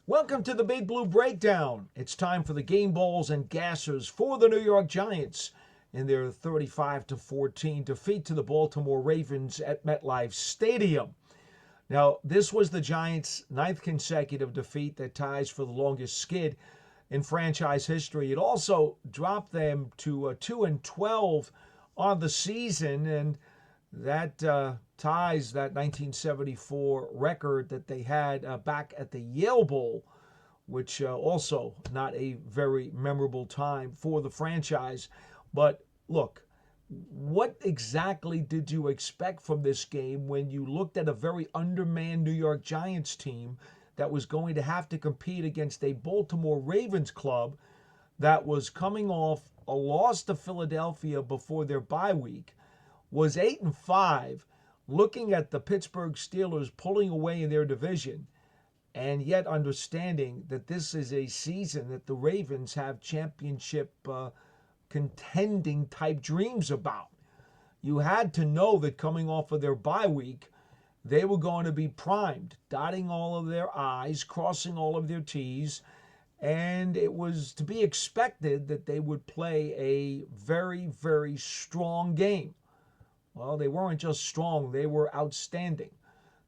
Welcome to the Big Blue Breakdown. It's time for the game balls and gassers for the New York Giants in their 35-14 defeat to the Baltimore Ravens at MetLife Stadium. Now, this was the Giants' ninth consecutive defeat that ties for the longest skid in franchise history. It also dropped them to 2-12 on the season, and that ties that 1974 record that they had back at the Yale Bowl, which also not a very memorable time for the franchise. But look, what exactly did you expect from this game when you looked at a very undermanned New York Giants team that was going to have to compete against a Baltimore Ravens club that was coming off a loss to Philadelphia before their bye week, was 8-5, looking at the Pittsburgh Steelers pulling away in their division, and yet understanding that this is a season that the Ravens have championship contending type dreams about. You had to know that coming off of their bye week, they were going to be primed, dotting all of their I's, crossing all of their T's, and it was to be expected that they would play a very, very strong game. Well, they weren't just strong, they were outstanding.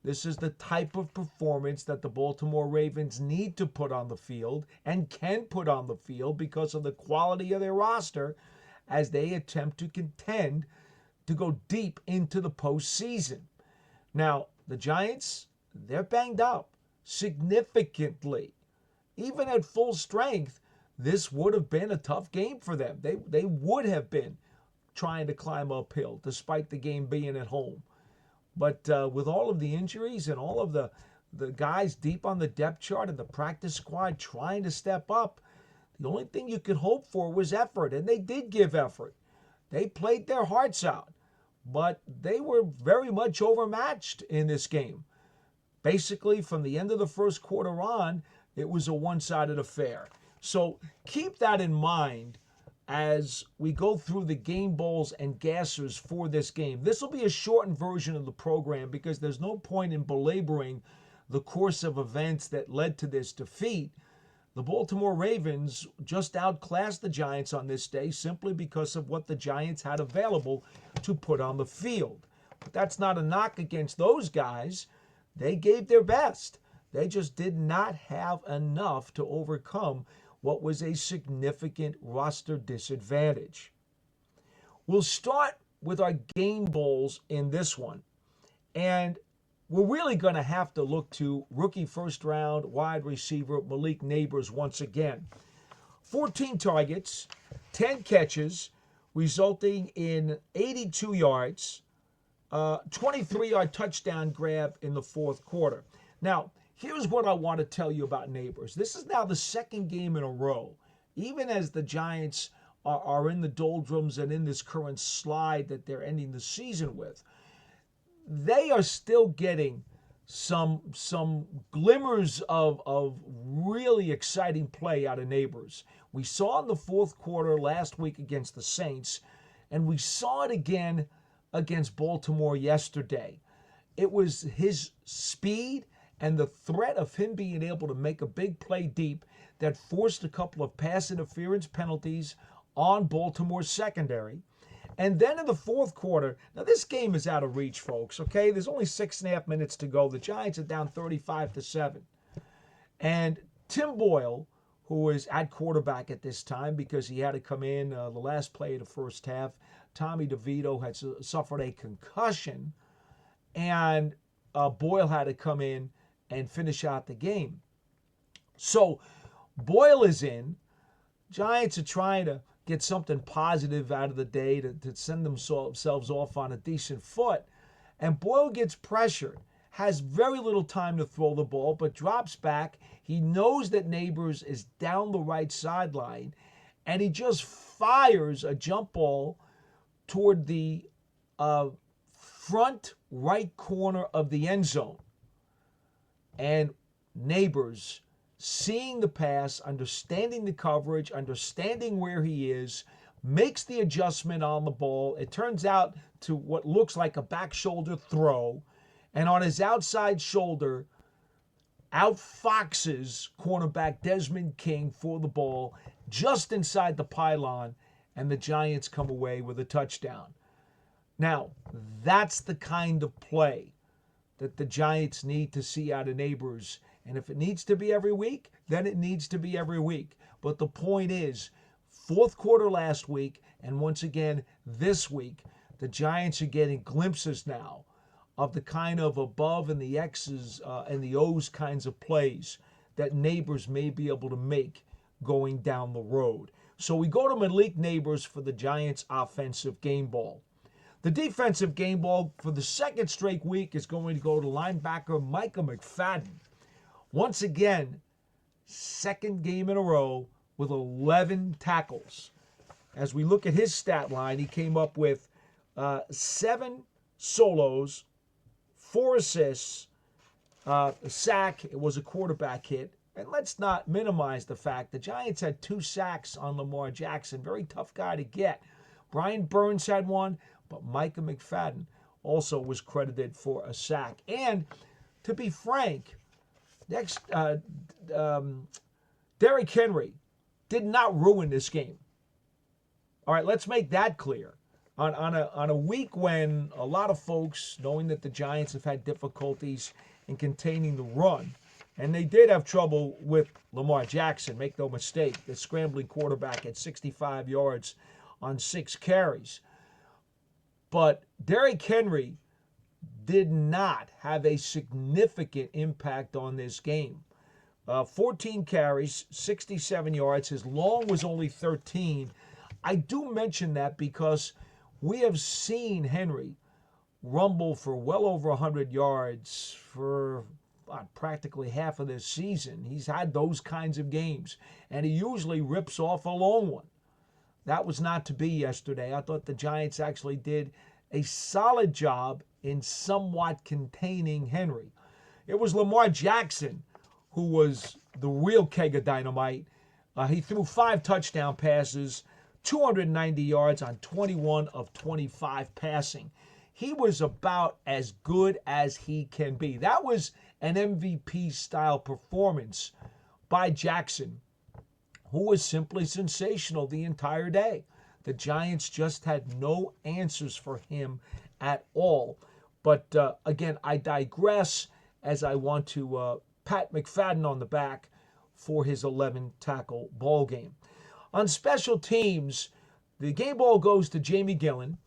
This is the type of performance that the Baltimore Ravens need to put on the field and can put on the field because of the quality of their roster as they attempt to contend to go deep into the postseason. Now, the Giants, they're banged up significantly. Even at full strength, this would have been a tough game for them. They would have been trying to climb uphill despite the game being at home. But with all of the injuries and all of the guys deep on the depth chart and the practice squad trying to step up, the only thing you could hope for was effort, and they did give effort. They played their hearts out, but they were very much overmatched in this game. Basically, from the end of the first quarter on, it was a one-sided affair. So keep that in mind as we go through the game balls and gassers for this game. This will be a shortened version of the program because there's no point in belaboring the course of events that led to this defeat. The Baltimore Ravens just outclassed the Giants on this day simply because of what the Giants had available to put on the field. But that's not a knock against those guys. They gave their best. They just did not have enough to overcome what was a significant roster disadvantage. We'll start with our game balls in this one. And we're really going to have to look to rookie first round wide receiver Malik Nabers once again. 14 targets, 10 catches, resulting in 82 yards, 23-yard touchdown grab in the fourth quarter. Now, here's what I want to tell you about Nabers. This is now the second game in a row, even as the Giants are in the doldrums and in this current slide that they're ending the season with. They are still getting some glimmers of really exciting play out of Nabers. We saw in the fourth quarter last week against the Saints, and we saw it again against Baltimore yesterday. It was his speed and the threat of him being able to make a big play deep that forced a couple of pass interference penalties on Baltimore's secondary. And then in the fourth quarter, now this game is out of reach, folks, okay? There's only 6.5 minutes to go. The Giants are down 35-7. And Tim Boyle, who is at quarterback at this time because he had to come in the last play of the first half, Tommy DeVito had suffered a concussion, and Boyle had to come in and finish out the game. So Boyle is in. Giants are trying to get something positive out of the day to send themselves off on a decent foot. And Boyle gets pressured, has very little time to throw the ball, but drops back. He knows that Nabers is down the right sideline, and he just fires a jump ball toward the front right corner of the end zone. And Nabers, seeing the pass, understanding the coverage, understanding where he is, makes the adjustment on the ball. It turns out to what looks like a back shoulder throw. And on his outside shoulder, outfoxes cornerback Desmond King for the ball just inside the pylon, and the Giants come away with a touchdown. Now, that's the kind of play that the Giants need to see out of Nabers. And if it needs to be every week, then it needs to be every week. But the point is, fourth quarter last week, and once again this week, the Giants are getting glimpses now of the kind of above and the X's and the O's kinds of plays that Nabers may be able to make going down the road. So we go to Malik Nabers for the Giants' offensive game ball. The defensive game ball for the second straight week is going to go to linebacker Micah McFadden. Once again, second game in a row with 11 tackles. As we look at his stat line, he came up with 7 solos, 4 assists, a sack. It was a quarterback hit. And let's not minimize the fact the Giants had 2 sacks on Lamar Jackson. Very tough guy to get. Brian Burns had one, but Micah McFadden also was credited for a sack. And to be frank, Derrick Henry did not ruin this game. All right, let's make that clear. On a week when a lot of folks, knowing that the Giants have had difficulties in containing the run, and they did have trouble with Lamar Jackson, make no mistake, the scrambling quarterback at 65 yards on 6 carries. But Derrick Henry did not have a significant impact on this game. 14 carries, 67 yards. His long was only 13. I do mention that because we have seen Henry rumble for well over 100 yards for practically half of this season. He's had those kinds of games, and he usually rips off a long one. That was not to be yesterday. I thought the Giants actually did a solid job in somewhat containing Henry. It was Lamar Jackson who was the real keg of dynamite. He threw 5 touchdown passes, 290 yards on 21 of 25 passing. He was about as good as he can be. That was an MVP-style performance by Jackson, who was simply sensational the entire day. The Giants just had no answers for him at all. But again, I digress as I want to pat McFadden on the back for his 11-tackle ball game. On special teams, the game ball goes to Jamie Gillen.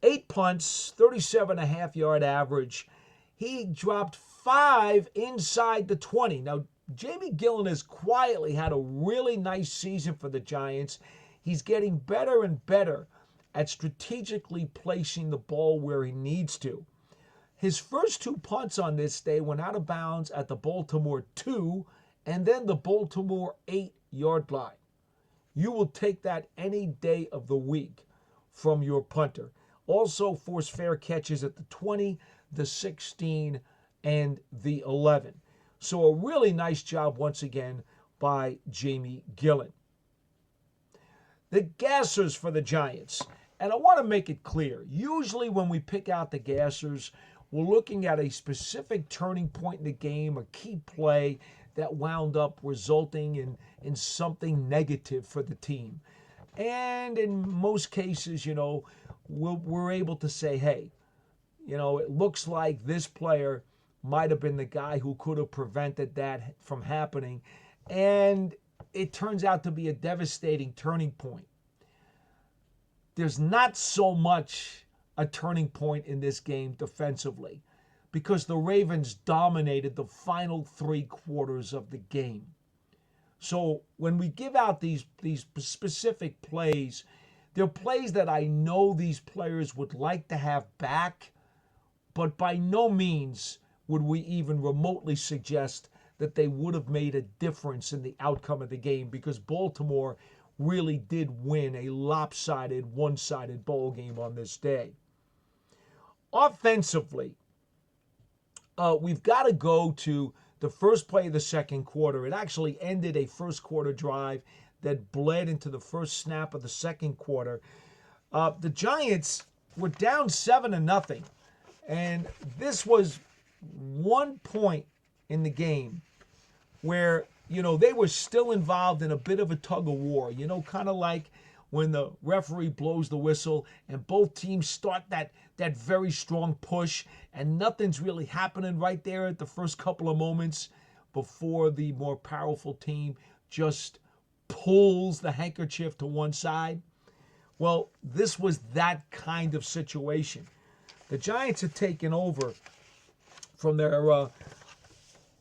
8 punts, 37.5-yard average. He dropped 5 inside the 20. Now, Jamie Gillen has quietly had a really nice season for the Giants. He's getting better and better at strategically placing the ball where he needs to. His first 2 punts on this day went out of bounds at the Baltimore 2 and then the Baltimore 8-yard line. You will take that any day of the week from your punter. Also forced fair catches at the 20, the 16, and the 11. So a really nice job once again by Jamie Gillen. The gassers for the Giants. And I want to make it clear, usually when we pick out the gassers, we're looking at a specific turning point in the game, a key play that wound up resulting in something negative for the team. And in most cases, we're able to say, hey, it looks like this player might have been the guy who could have prevented that from happening. And it turns out to be a devastating turning point. There's not so much a turning point in this game defensively because the Ravens dominated the final 3 quarters of the game. So when we give out these specific plays, they're plays that I know these players would like to have back, but by no means would we even remotely suggest that they would have made a difference in the outcome of the game because Baltimore really did win a lopsided, one-sided ball game on this day. Offensively, we've got to go to the first play of the second quarter. It actually ended a first quarter drive that bled into the first snap of the second quarter. The Giants were down 7-0, and this was one point in the game where, they were still involved in a bit of a tug of war, kind of like when the referee blows the whistle and both teams start that very strong push and nothing's really happening right there at the first couple of moments before the more powerful team just pulls the handkerchief to one side. Well, this was that kind of situation. The Giants had taken over from their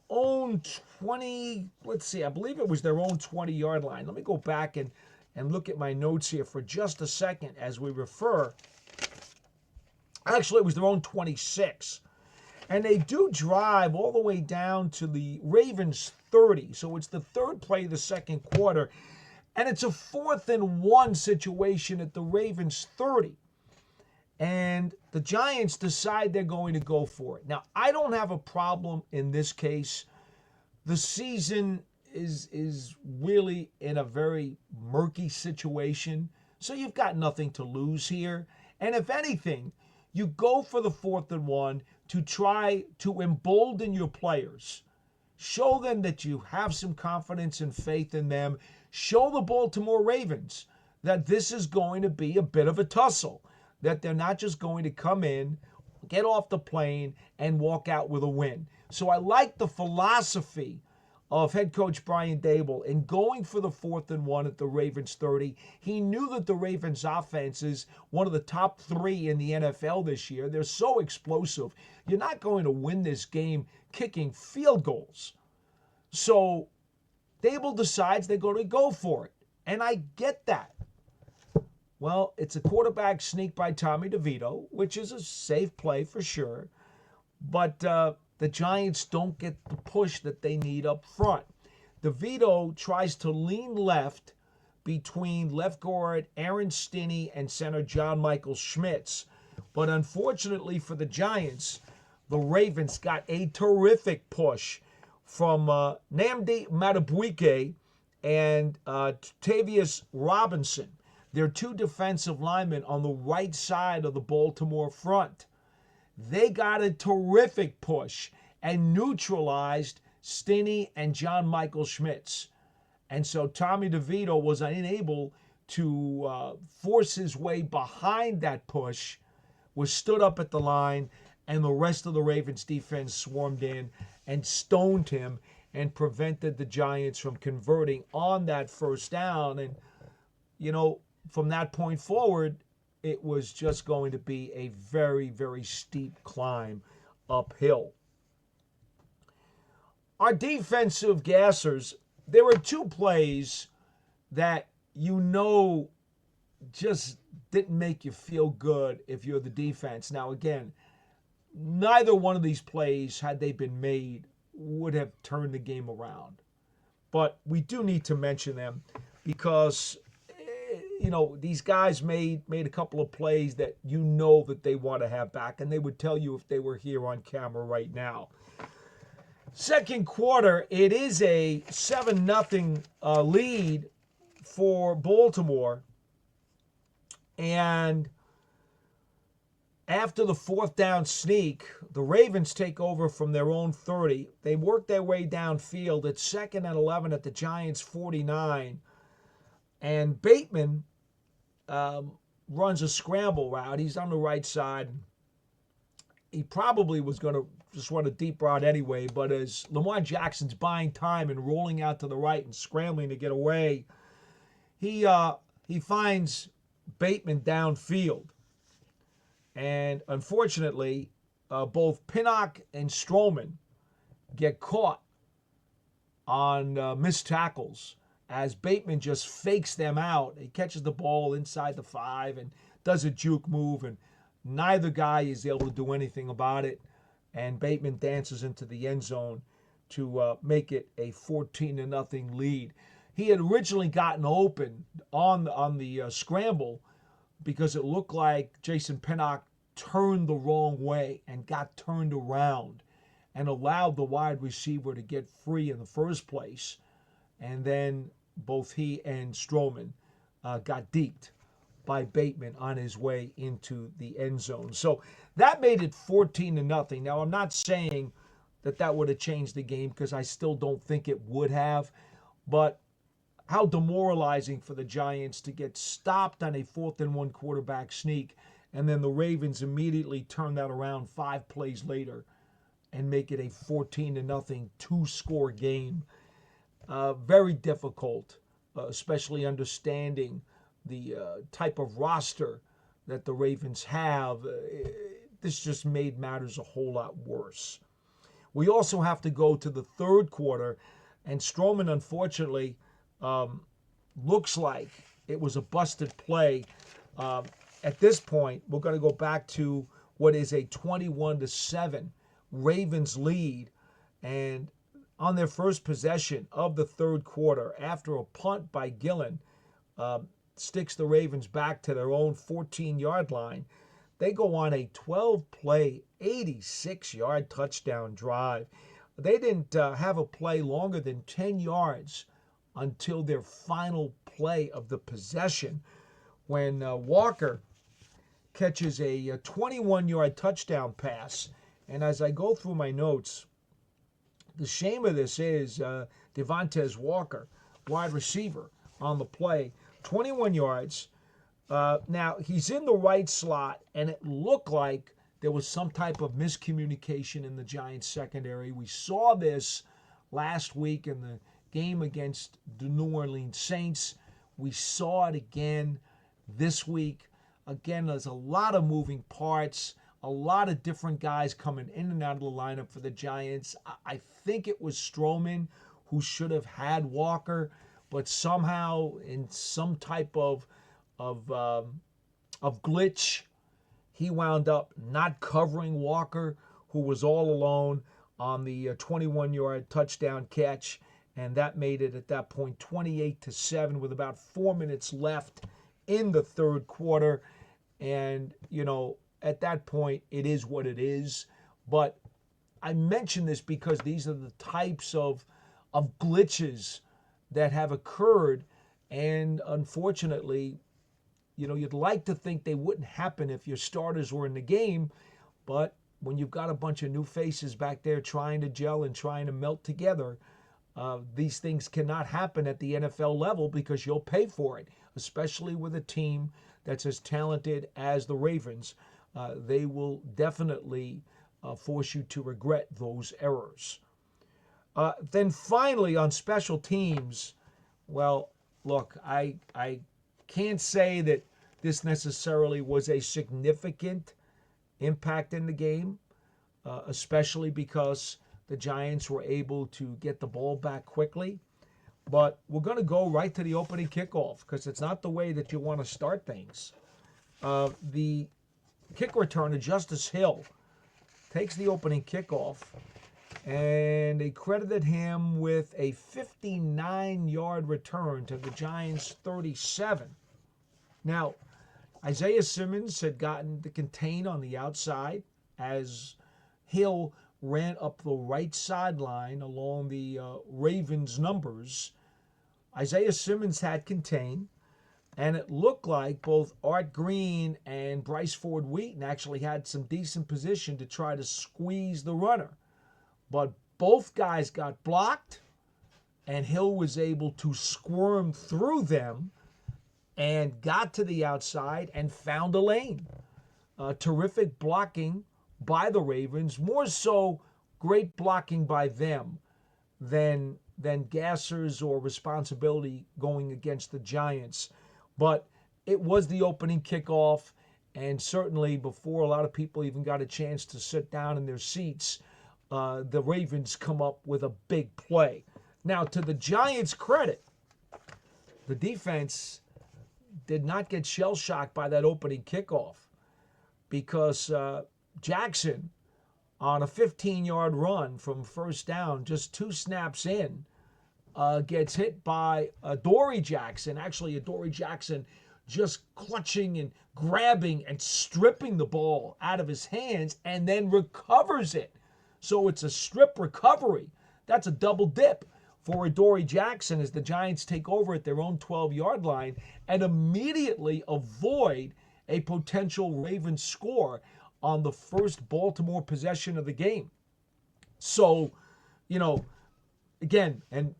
own 20, I believe it was their own 20-yard line. Let me go back and look at my notes here for just a second as we refer. Actually, it was their own 26. And they do drive all the way down to the Ravens 30. So it's the third play of the second quarter. And it's a 4th and 1 situation at the Ravens 30. And the Giants decide they're going to go for it. Now, I don't have a problem in this case. The season is really in a very murky situation. So you've got nothing to lose here. And if anything, you go for the 4th and 1 to try to embolden your players. Show them that you have some confidence and faith in them. Show the Baltimore Ravens that this is going to be a bit of a tussle, that they're not just going to come in, get off the plane, and walk out with a win. So I like the philosophy of head coach Brian Daboll in going for the 4th and 1 at the Ravens 30. He knew that the Ravens offense is one of the top 3 in the NFL this year. They're so explosive. You're not going to win this game kicking field goals. So Daboll decides they're going to go for it. And I get that. Well, it's a quarterback sneak by Tommy DeVito, which is a safe play for sure. But the Giants don't get the push that they need up front. DeVito tries to lean left between left guard Aaron Stinney and center John Michael Schmitz. But unfortunately for the Giants, the Ravens got a terrific push from Nnamdi Madubuike and Tavius Robinson. They're 2 defensive linemen on the right side of the Baltimore front. They got a terrific push and neutralized Stinney and John Michael Schmitz. And so Tommy DeVito was unable to force his way behind that push, was stood up at the line, and the rest of the Ravens defense swarmed in and stoned him and prevented the Giants from converting on that first down. And, from that point forward, it was just going to be a very, very steep climb uphill. Our defensive gassers, there were 2 plays that just didn't make you feel good if you're the defense. Now, again, neither one of these plays, had they been made, would have turned the game around. But we do need to mention them because these guys made a couple of plays that that they want to have back, and they would tell you if they were here on camera right now. Second quarter, it is a 7-0 lead for Baltimore. And after the 4th down sneak, the Ravens take over from their own 30. They work their way downfield at 2nd and 11 at the Giants' 49. And Bateman runs a scramble route. He's on the right side. He probably was going to just run a deep route anyway, but as Lamar Jackson's buying time and rolling out to the right and scrambling to get away, he finds Bateman downfield. And unfortunately, both Pinnock and Strowman get caught on missed tackles as Bateman just fakes them out. He catches the ball inside the 5 and does a juke move, and neither guy is able to do anything about it. And Bateman dances into the end zone to make it a 14-0 lead. He had originally gotten open on the scramble because it looked like Jason Pinnock turned the wrong way and got turned around and allowed the wide receiver to get free in the first place. And then both he and Strowman got deked by Bateman on his way into the end zone. So that made it 14-0. Now, I'm not saying that would have changed the game, because I still don't think it would have. But how demoralizing for the Giants to get stopped on a 4th-and-1 quarterback sneak, and then the Ravens immediately turn that around 5 plays later and make it a 14-0 2-score game. Very difficult, especially understanding the type of roster that the Ravens have. This just made matters a whole lot worse. We also have to go to the 3rd quarter, and Strowman, unfortunately, looks like it was a busted play. At this point, we're going to go back to what is a 21-7 Ravens lead, and on their first possession of the 3rd quarter, after a punt by Gillen sticks the Ravens back to their own 14-yard line, they go on a 12-play, 86-yard touchdown drive. They didn't have a play longer than 10 yards until their final play of the possession, when Walker catches a 21-yard touchdown pass. And as I go through my notes, the shame of this is Devontae Walker, wide receiver, on the play, 21 yards. Now, he's in the right slot, and it looked like there was some type of miscommunication in the Giants secondary. We saw this last week in the game against the New Orleans Saints. We saw it again this week. Again, there's a lot of moving parts, a lot of different guys coming in and out of the lineup for the Giants. I think it was Strowman who should have had Walker, but somehow in some type of glitch, he wound up not covering Walker, who was all alone on the 21-yard touchdown catch, and that made it at that point 28-7 with about 4 minutes left in the 3rd quarter. And, at that point, it is what it is. But I mention this because these are the types of glitches that have occurred, and unfortunately, you'd like to think they wouldn't happen if your starters were in the game, but when you've got a bunch of new faces back there trying to gel and trying to melt together, these things cannot happen at the NFL level, because you'll pay for it, especially with a team that's as talented as the Ravens. They will definitely force you to regret those errors. Then finally, on special teams, well, look, I can't say that this necessarily was a significant impact in the game, especially because the Giants were able to get the ball back quickly. But we're going to go right to the opening kickoff, because it's not the way that you want to start things. The kick returner, Justice Hill, takes the opening kickoff, and they credited him with a 59-yard return to the Giants' 37. Now, Isaiah Simmons had gotten the contain on the outside as Hill ran up the right sideline along the Ravens numbers. Isaiah Simmons had contain, and it looked like both Art Green and Bryce Ford Wheaton actually had some decent position to try to squeeze the runner. But both guys got blocked, and Hill was able to squirm through them and got to the outside and found a lane. Terrific blocking by the Ravens, more so great blocking by them than Gasser's or responsibility going against the Giants. But it was the opening kickoff, and certainly before a lot of people even got a chance to sit down in their seats, the Ravens come up with a big play. Now, to the Giants' credit, the defense did not get shell-shocked by that opening kickoff, because Jackson, on a 15-yard run from first down, just 2 snaps in, gets hit by Adoree Jackson. Actually, Adoree Jackson just clutching and grabbing and stripping the ball out of his hands, and then recovers it. So it's a strip recovery. That's a double dip for Adoree Jackson as the Giants take over at their own 12-yard line and immediately avoid a potential Ravens score on the first Baltimore possession of the game. So, you know, again, and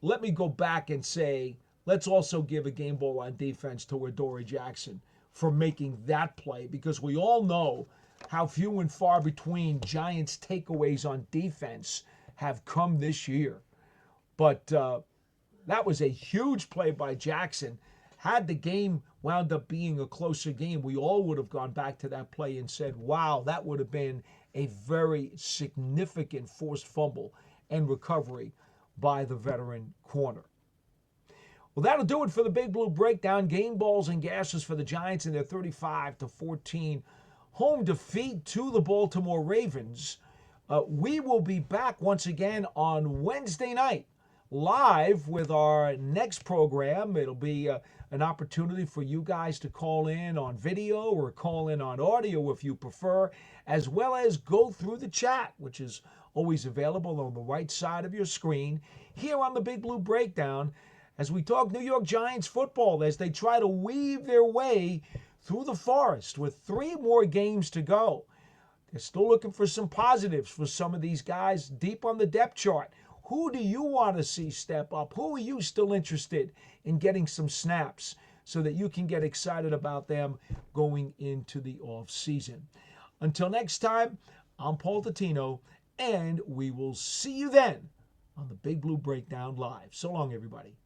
let me go back and say, let's also give a game ball on defense to Adoree Jackson for making that play, because we all know how few and far between Giants takeaways on defense have come this year. But that was a huge play by Jackson. Had the game wound up being a closer game, we all would have gone back to that play and said, wow, that would have been a very significant forced fumble and recovery by the veteran corner. Well, that'll do it for the Big Blue Breakdown. Game balls and gashes for the Giants in their 35-14 home defeat to the Baltimore Ravens. We will be back once again on Wednesday night, live with our next program. It'll be an opportunity for you guys to call in on video or call in on audio if you prefer, as well as go through the chat, which is always available on the right side of your screen here on the Big Blue Breakdown, as we talk New York Giants football as they try to weave their way through the forest with 3 more games to go. They're still looking for some positives for some of these guys deep on the depth chart. Who do you want to see step up? Who are you still interested in getting some snaps so that you can get excited about them going into the offseason? Until next time, I'm Paul Tatino, and we will see you then on the Big Blue Breakdown Live. So long, everybody.